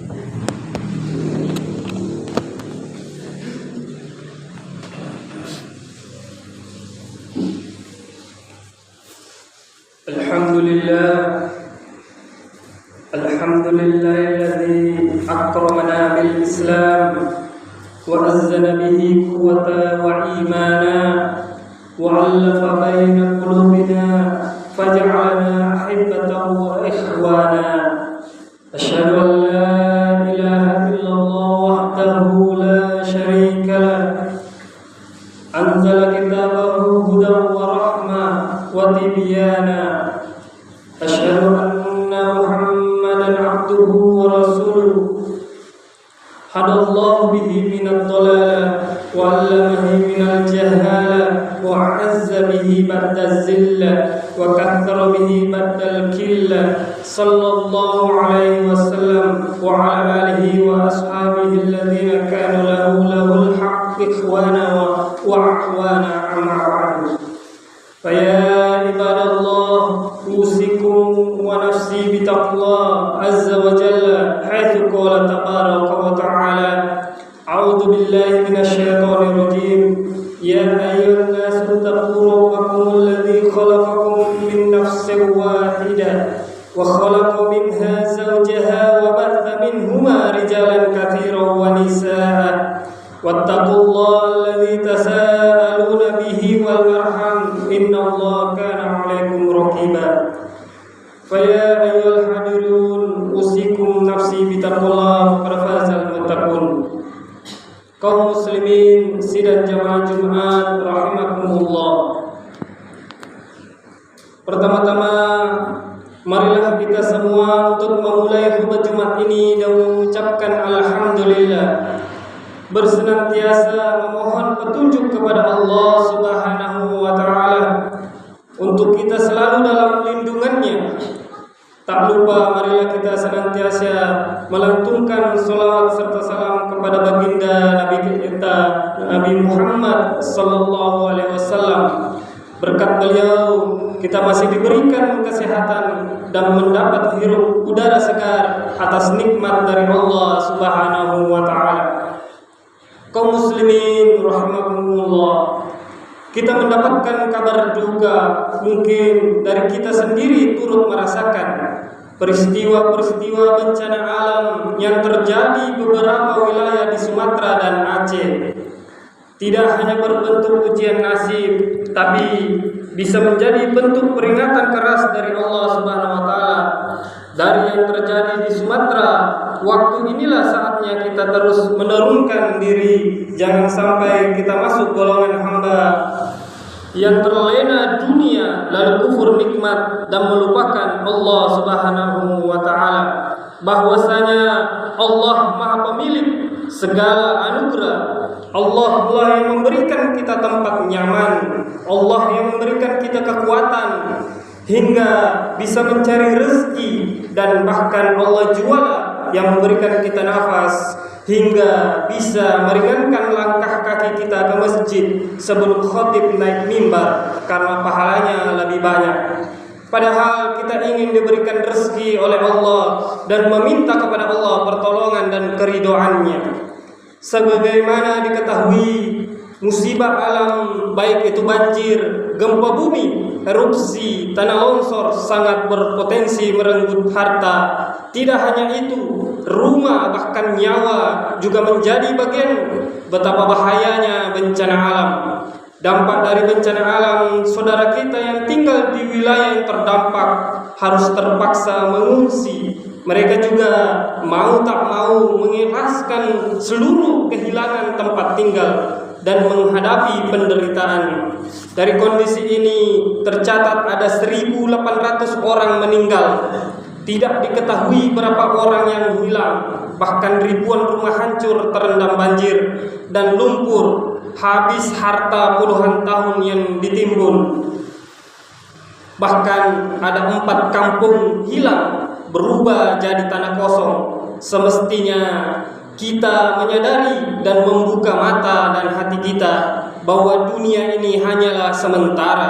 Alhamdulillah alladzi akramana bil Islam wa azzana bihi quwwata wa imana wa 'allafa baina qulubina faj'alna ahibbatan wa ikhwana. Asyhadu an la ilaha illallah wahdahu la syarika lah. Anzala kitabahu hudan wa rahmah wa tibyana. Asyhadu anna Muhammadan abduhu wa rasuluh. Hadallahu bihi minad dhalala wa 'allamahu minal jahala wa 'azza bihi ba'da zilla wa kathara bihi ba'dal killa. Sallallahu alaihi wasallam wa ala alihi wa ashabihi alladhina kanu lahul haqq ikhwana wa a'wana amma ba'du. Faya ibadallah, usikum wa nafsi bitaqwa azza wa jalla, haitsu qala tabaraka wa ta'ala, a'udzu billahi minasy syaithanir rajim. Ya ayyuhan nasu taqu rabbakum alladzi khalaqakum min nafsin wahidah wa khalaqa minha zawjaha wa batha minhuma rijalan katsiran wa nisaa. Wattaqullaha alladzi tasaaluna bihi wal arham, innallaha kana 'alaikum raqiba. Faya ayyuhal hadirun, usikum nafsi bitaqwallah, faqad fazal muttaqun. Kaum muslimin sidang jamaah Jumat rahimakumullah. Pertama-tama marilah kita semua untuk memulai khutbah Jumat ini dan mengucapkan alhamdulillah, bersenantiasa memohon petunjuk kepada Allah Subhanahu wa ta'ala untuk kita selalu dalam lindungannya. Tak lupa marilah kita senantiasa melantunkan salawat serta salam kepada baginda Nabi kita Nabi Muhammad sallallahu alaihi wasallam. Berkat beliau kita masih diberikan kesehatan dan mendapat hirup udara segar atas nikmat dari Allah Subhanahu wa ta'ala. Kaum muslimin rahimakumullah, kita mendapatkan kabar duka, mungkin dari kita sendiri turut merasakan peristiwa-peristiwa bencana alam yang terjadi beberapa wilayah di Sumatera dan Aceh. Tidak hanya berbentuk ujian nasib, tapi bisa menjadi bentuk peringatan keras dari Allah Subhanahu wa ta'ala. Dari yang terjadi di Sumatera, waktu inilah saatnya kita terus menurunkan diri. Jangan sampai kita masuk golongan hamba yang terlena dunia lalu kufur nikmat dan melupakan Allah Subhanahu wa ta'ala. Bahwasanya Allah Maha Pemilik segala anugerah. Allah lah yang memberikan kita tempat nyaman. Allah yang memberikan kita kekuatan hingga bisa mencari rezeki, dan bahkan Allah juala yang memberikan kita nafas hingga bisa meringankan langkah kaki kita ke masjid sebelum khatib naik mimbar karena pahalanya lebih banyak. Padahal kita ingin diberikan rezeki oleh Allah dan meminta kepada Allah pertolongan dan keridhoannya. Sebagaimana diketahui, musibah alam baik itu banjir, gempa bumi, erupsi, tanah longsor sangat berpotensi merenggut harta. Tidak hanya itu, rumah bahkan nyawa juga menjadi bagian. Betapa bahayanya bencana alam. Dampak dari bencana alam, saudara kita yang tinggal di wilayah yang terdampak harus terpaksa mengungsi. Mereka juga mau tak mau mengikhlaskan seluruh kehilangan tempat tinggal dan menghadapi penderitaan. Dari kondisi ini tercatat ada 1.800 orang meninggal. Tidak diketahui berapa orang yang hilang. Bahkan ribuan rumah hancur terendam banjir dan lumpur. Habis harta puluhan tahun yang ditimbun. Bahkan ada 4 kampung hilang, berubah jadi tanah kosong. Semestinya kita menyadari dan membuka mata dan hati kita bahwa dunia ini hanyalah sementara,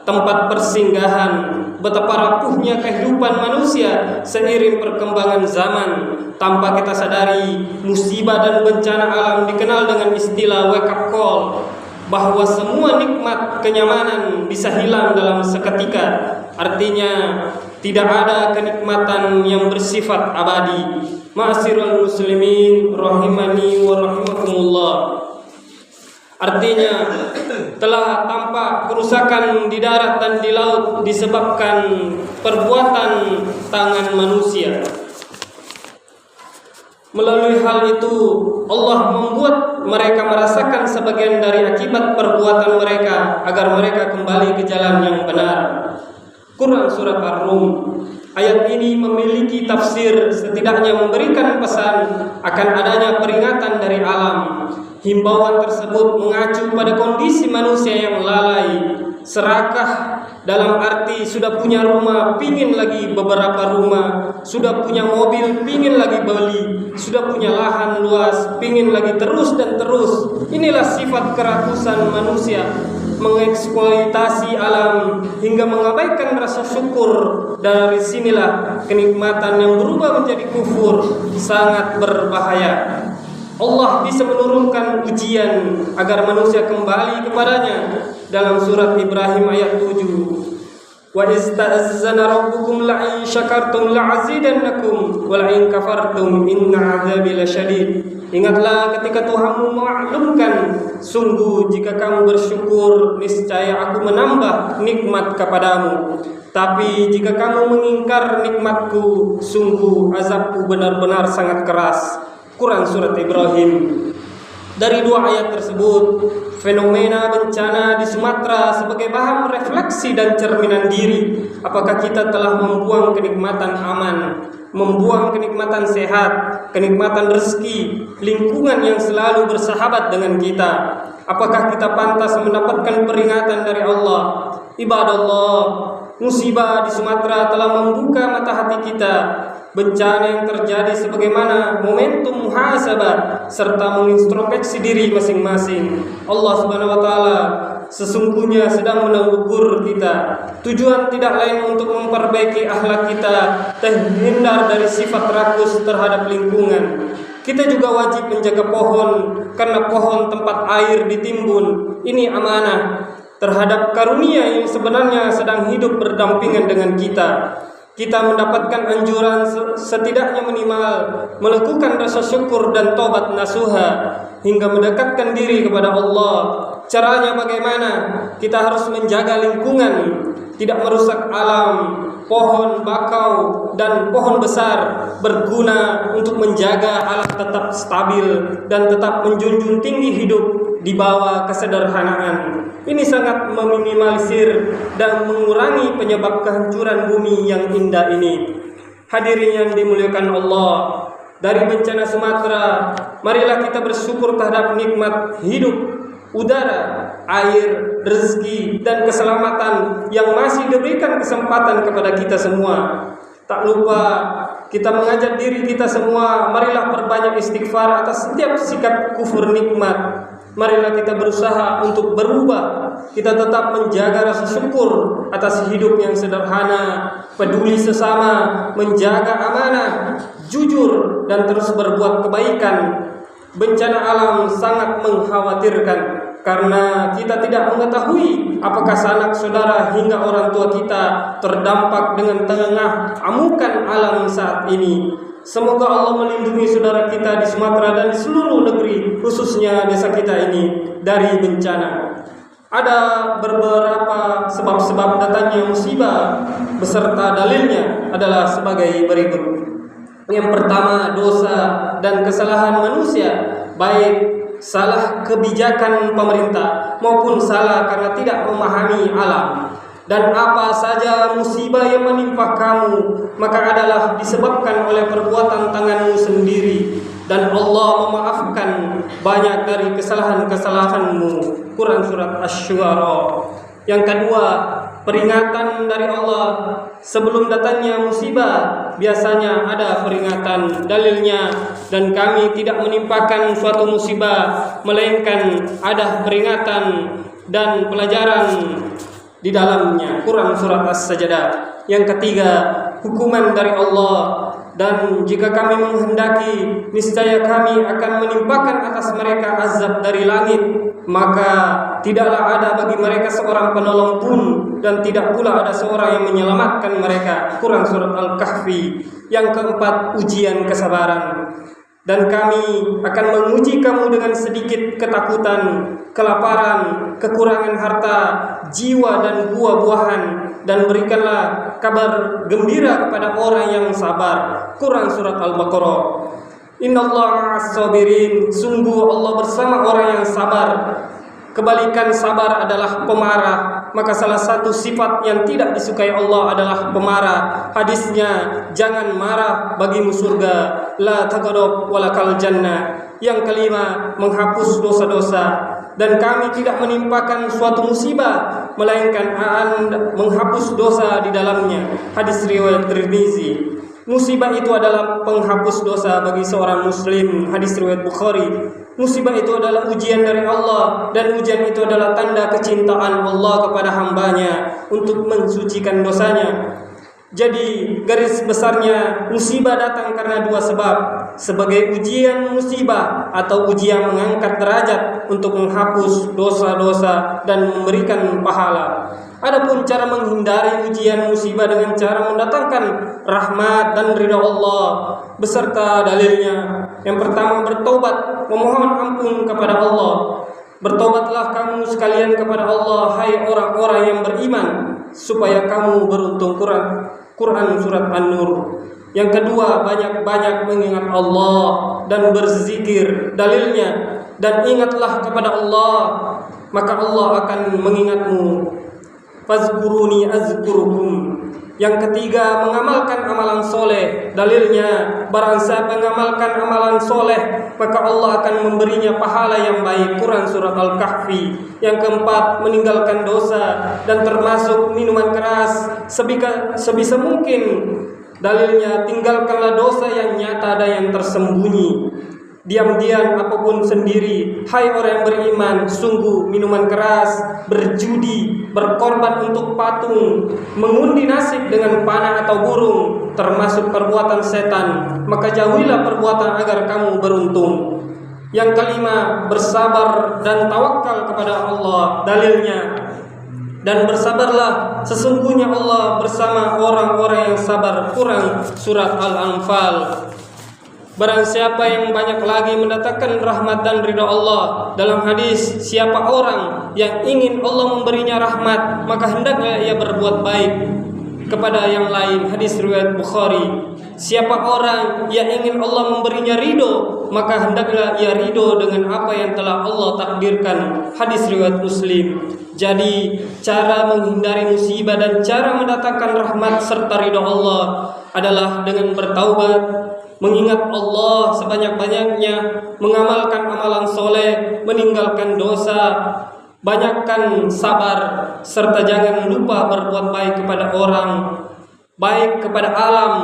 tempat persinggahan, betapa rapuhnya kehidupan manusia seiring perkembangan zaman. Tanpa kita sadari, musibah dan bencana alam dikenal dengan istilah wake up call, bahwa semua nikmat kenyamanan bisa hilang dalam seketika. Artinya tidak ada kenikmatan yang bersifat abadi. Ma'asyiral muslimin rahimani wa rahimakumullah. Artinya telah tampak kerusakan di darat dan di laut disebabkan perbuatan tangan manusia. Melalui hal itu Allah membuat mereka merasakan sebagian dari akibat perbuatan mereka agar mereka kembali ke jalan yang benar. Quran Surat Ar-Rum ayat ini memiliki tafsir setidaknya memberikan pesan akan adanya peringatan dari alam. Himbauan tersebut mengacu pada kondisi manusia yang lalai, serakah, dalam arti sudah punya rumah, pingin lagi beberapa rumah, sudah punya mobil, pingin lagi beli, sudah punya lahan luas, pingin lagi terus dan terus. Inilah sifat kerakusan manusia, mengeksploitasi alam hingga mengabaikan rasa syukur. Dari sinilah kenikmatan yang berubah menjadi kufur sangat berbahaya. Allah bisa menurunkan ujian agar manusia kembali kepadanya dalam surat Ibrahim ayat 7. Wa ista'azzana rabbukum la'in syakartum la'azidannakum wa la'in kafartum inna 'adzabi lasyadid. Ingatlah ketika Tuhanmu memaklumkan, sungguh jika kamu bersyukur niscaya aku menambah nikmat kepadamu. Tapi jika kamu mengingkar nikmatku, sungguh azabku benar-benar sangat keras. Quran Surat Ibrahim. Dari dua ayat tersebut, fenomena bencana di Sumatera sebagai bahan refleksi dan cerminan diri. Apakah kita telah membuang kenikmatan aman, membuang kenikmatan sehat, kenikmatan rezeki, lingkungan yang selalu bersahabat dengan kita? Apakah kita pantas mendapatkan peringatan dari Allah? Ibadallah, musibah di Sumatera telah membuka mata hati kita. Bencana yang terjadi sebagaimana momentum muhasabah serta mengintrospeksi diri masing-masing. Allah Subhanahu wa taala sesungguhnya sedang menegur kita. Tujuan tidak lain untuk memperbaiki akhlak kita, terhindar dari sifat rakus terhadap lingkungan. Kita juga wajib menjaga pohon karena pohon tempat air ditimbun. Ini amanah terhadap karunia yang sebenarnya sedang hidup berdampingan dengan kita. Kita mendapatkan anjuran setidaknya minimal melakukan rasa syukur dan tobat nasuha hingga mendekatkan diri kepada Allah. Caranya bagaimana? Kita harus menjaga lingkungan, tidak merusak alam. Pohon bakau dan pohon besar berguna untuk menjaga alam tetap stabil dan tetap menjunjung tinggi hidup di bawah kesederhanaan. Ini sangat meminimalisir dan mengurangi penyebab kehancuran bumi yang indah ini. Hadirin yang dimuliakan Allah, dari bencana Sumatera, marilah kita bersyukur terhadap nikmat hidup, udara, air, rezeki, dan keselamatan yang masih diberikan kesempatan kepada kita semua. Tak lupa kita mengajak diri kita semua, marilah perbanyak istighfar atas setiap sikap kufur nikmat. Marilah kita berusaha untuk berubah. Kita tetap menjaga rasa syukur atas hidup yang sederhana, peduli sesama, menjaga amanah, jujur, dan terus berbuat kebaikan. Bencana alam sangat mengkhawatirkan karena kita tidak mengetahui apakah sanak saudara hingga orang tua kita terdampak dengan tengah amukan alam saat ini. Semoga Allah melindungi saudara kita di Sumatera dan di seluruh negeri, khususnya desa kita ini, dari bencana. Ada beberapa sebab-sebab datangnya musibah beserta dalilnya adalah sebagai berikut. Yang pertama, dosa dan kesalahan manusia, baik salah kebijakan pemerintah maupun salah karena tidak memahami alam. Dan apa saja musibah yang menimpa kamu, maka adalah disebabkan oleh perbuatan tanganmu sendiri. Dan Allah memaafkan banyak dari kesalahan-kesalahanmu. Quran Surat Asy-Syu'ara. Yang kedua, peringatan dari Allah sebelum datangnya musibah. Biasanya ada peringatan dalilnya, dan kami tidak menimpakan suatu musibah, melainkan ada peringatan dan pelajaran di dalamnya. Quran surat As-Sajdah. Yang ketiga, hukuman dari Allah, dan jika kami menghendaki, niscaya kami akan menimpakan atas mereka azab dari langit, maka tidaklah ada bagi mereka seorang penolong pun, dan tidak pula ada seorang yang menyelamatkan mereka. Quran surat Al-Kahfi. Yang keempat, ujian kesabaran. Dan kami akan menguji kamu dengan sedikit ketakutan, kelaparan, kekurangan harta, jiwa dan buah-buahan, dan berikanlah kabar gembira kepada orang yang sabar. Quran surat Al-Baqarah. Innallaha ma'as-sabirin. Sungguh Allah bersama orang yang sabar. Kebalikan sabar adalah pemarah. Maka salah satu sifat yang tidak disukai Allah adalah pemarah. Hadisnya, jangan marah bagimu surga. La taghdab walakal jannah. Yang kelima, menghapus dosa-dosa. Dan kami tidak menimpakan suatu musibah, melainkan menghapus dosa di dalamnya. Hadis riwayat Tirmizi. Musibah itu adalah penghapus dosa bagi seorang muslim. Hadis riwayat Bukhari. Musibah itu adalah ujian dari Allah, dan ujian itu adalah tanda kecintaan Allah kepada hambanya untuk mensucikan dosanya. Jadi garis besarnya, musibah datang karena dua sebab: sebagai ujian musibah atau ujian mengangkat derajat untuk menghapus dosa-dosa dan memberikan pahala. Adapun cara menghindari ujian musibah dengan cara mendatangkan rahmat dan ridha Allah beserta dalilnya. Yang pertama, bertobat, memohon ampun kepada Allah. Bertobatlah kamu sekalian kepada Allah, hai orang-orang yang beriman, supaya kamu beruntung. Quran surat An-Nur. Yang kedua, banyak-banyak mengingat Allah dan berzikir. Dalilnya, dan ingatlah kepada Allah, maka Allah akan mengingatmu. Fazkuruni azkurukum. Yang ketiga, mengamalkan amalan soleh. Dalilnya, barang siapa mengamalkan amalan soleh, maka Allah akan memberinya pahala yang baik. Quran surat Al-Kahfi. Yang keempat, meninggalkan dosa, dan termasuk minuman keras sebisa mungkin. Dalilnya, tinggalkanlah dosa yang nyata dan yang tersembunyi. Diam-diam apapun sendiri, hai orang yang beriman. Sungguh minuman keras, berjudi, berkorban untuk patung, mengundi nasib dengan panah atau burung, termasuk perbuatan setan. Maka jauhilah perbuatan agar kamu beruntung. Yang kelima, bersabar dan tawakal kepada Allah. Dalilnya, dan bersabarlah, sesungguhnya Allah bersama orang-orang yang sabar. Quran surat Al-Anfal. Barang siapa yang banyak lagi mendatangkan rahmat dan ridha Allah. Dalam hadis, siapa orang yang ingin Allah memberinya rahmat, maka hendaklah ia berbuat baik kepada yang lain. Hadis riwayat Bukhari. Siapa orang yang ingin Allah memberinya ridho, maka hendaklah ia ridho dengan apa yang telah Allah takdirkan. Hadis riwayat Muslim. Jadi cara menghindari musibah dan cara mendatangkan rahmat serta ridho Allah adalah dengan bertaubat, mengingat Allah sebanyak-banyaknya, mengamalkan amalan soleh, meninggalkan dosa, banyakkan sabar, serta jangan lupa berbuat baik kepada orang, baik kepada alam,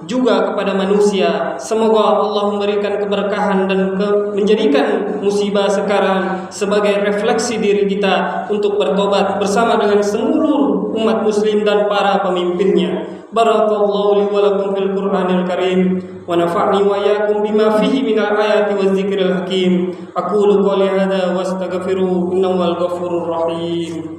juga kepada manusia. Semoga Allah memberikan keberkahan dan menjadikan musibah sekarang sebagai refleksi diri kita untuk bertobat bersama dengan seluruh umat muslim dan para pemimpinnya. Barakallahu li wa lakum fil Qur'anil Karim wa nafa'ni wa iyyakum bima fihi minal ayati waz zikril hakim. Aqulu qouli hadza wa astaghfiru innahu wal ghafurur rahim.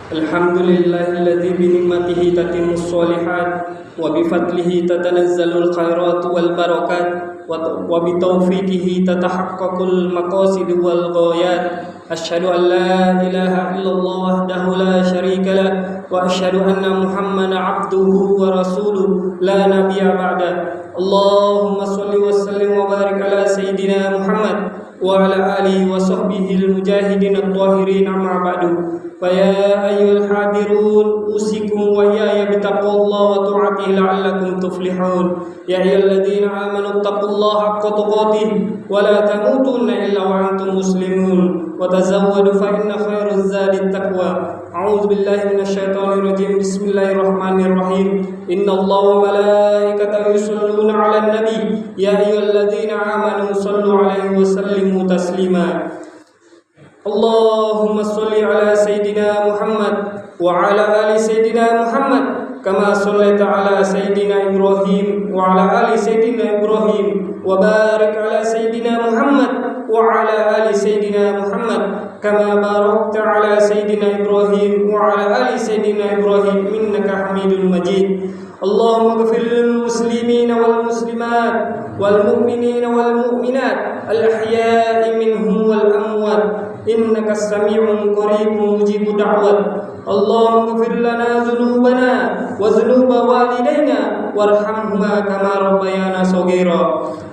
Alhamdulillahilladzi bi ni'matihi tatimmus sholihat wa bi fadlihi tatanazzalul khairat wal barakat wa bi taufiqihi tatahaqqaqul maqasid wal ghayat. Asyhadu an la ilaha illallah wahdahu la syarika lah wa asyhadu anna Muhammadan abduhu wa rasuluh la nabiyya ba'da. Allahumma shalli wa sallim wa barik ala sayyidina Muhammad wa ala alihi wa sahbihi al-mujahidin at-tahirin amma ba'du. فيا أيها الحاضرون أوصيكم وإياي بتقوى الله وطاعته لعلكم تفلحون يا أيها الذين آمنوا اتقوا الله حق تقاته ولا تموتن إلا وأنتم مسلمون وتزودوا فإن خير الزاد التقوى أعوذ بالله من الشيطان الرجيم بسم الله الرحمن الرحيم إن الله وملائكته يصلون على النبي يا أيها الذين آمنوا صلوا عليه وسلموا تسليما اللهم صل على سيدنا محمد وعلى آل سيدنا محمد كما صليت على سيدنا إبراهيم وعلى آل سيدنا إبراهيم وبارك على سيدنا محمد وعلى آل سيدنا محمد كما باركت على سيدنا إبراهيم وعلى آل سيدنا إبراهيم إنك حميد مجيد اللهم اغفر للمسلمين والمسلمات والمؤمنين والمؤمنات الأحياء منهم والأموات إنك السميع قريب مجيب دعوات اللهم اغفر لنا ذنوبنا وذنوب والدينا وارحمهما كما ربيانا صغيرا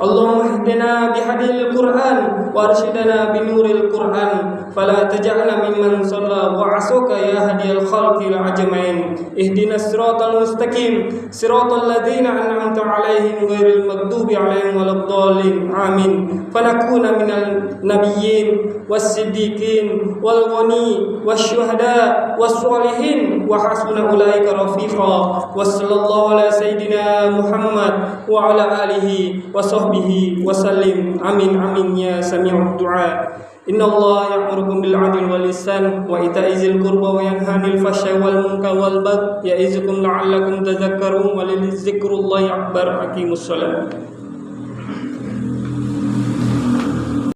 اللهم اهدنا بهدي القرآن وارشدنا بنور القرآن فلا تجعلنا ممن صلى وعصوك يا هدي الخلق الأجمعين اهدنا الصراط المستقيم صراط الذين أنعمت عليهم غير المغضوب عليهم ولا الضالين آمين فنكون من النبيين والصديقين والغني والشهداء والصالحين وحسن أولئك رفيقا وصلى الله على سيدنا محمد وعلى آله وصحبه وسلم آمين آمين يا سميع الدعاء إن الله يأمركم بالعدل والإحسان وإيتاء ذي القربى وينهى عن الفحشاء والمنكر والبغي يعظكم لعلكم تذكرون ولذكر الله أكبر أقيموا الصلاة